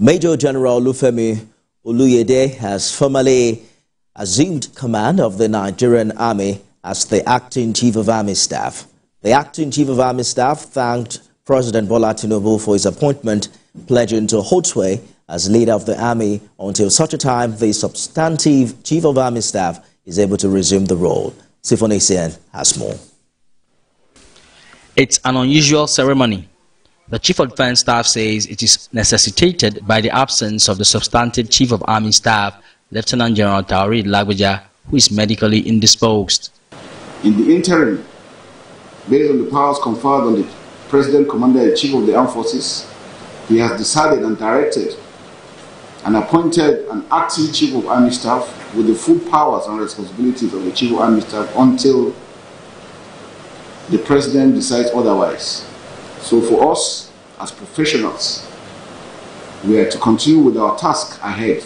Major General Oluyede has formally assumed command of the Nigerian Army as the Acting Chief of Army Staff. The Acting Chief of Army Staff thanked President Bola Tinubu for his appointment, pledging to hold sway as leader of the Army until such a time the substantive Chief of Army Staff is able to resume the role. Sifon has more. It's an unusual ceremony. The Chief of Defense Staff says it is necessitated by the absence of the substantive Chief of Army Staff, Lieutenant General Taoreed Lagbaja, who is medically indisposed. In the interim, based on the powers conferred on the President, Commander-in-Chief of the Armed Forces, he has decided and directed and appointed an acting Chief of Army Staff with the full powers and responsibilities of the Chief of Army Staff until the President decides otherwise. So for us, as professionals, we are to continue with our task ahead.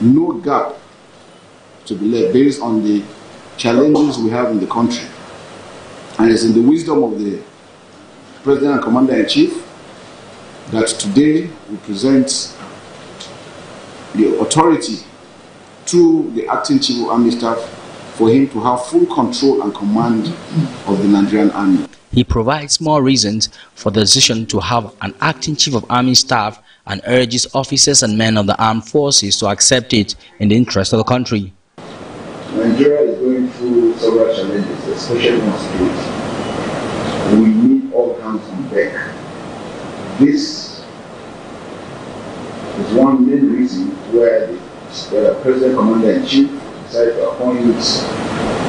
No gap to be left based on the challenges we have in the country. And it's in the wisdom of the President and Commander-in-Chief that today we present the authority to the Acting Chief of Army Staff for him to have full control and command of the Nigerian Army. He provides more reasons for the decision to have an Acting Chief of Army Staff and urges officers and men of the armed forces to accept it in the interest of the country. Nigeria is going through several challenges, especially on security. We need all hands on deck. This is one main reason where the President Commander-in-Chief decided to appoint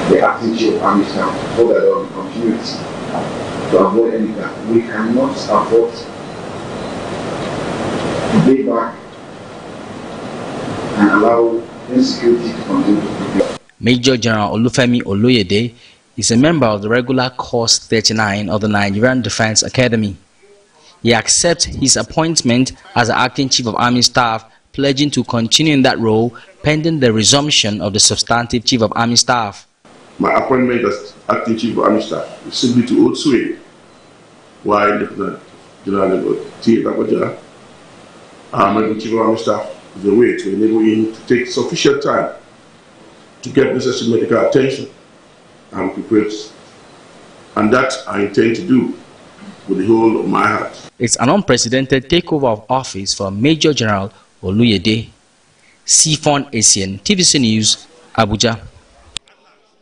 the Acting Chief of Army Staff so that there will be continuity to avoid any gap. We cannot afford to lay back and allow insecurity to continue to prevail. Major General Oluyede is a member of the regular course 39 of the Nigerian Defense Academy. He accepts his appointment as the Acting Chief of Army Staff, pledging to continue in that role pending the resumption of the substantive Chief of Army Staff. My appointment as Acting Chief of Army Staff is simply to hold sway while Lieutenant General T. Lagbaja, our Chief of Army Staff, is a way to enable him to take sufficient time to get necessary medical attention and recuperate. And that I intend to do with the whole of my heart. It's an unprecedented takeover of office for Major General Oluyede. Sifon, TVC News, Abuja.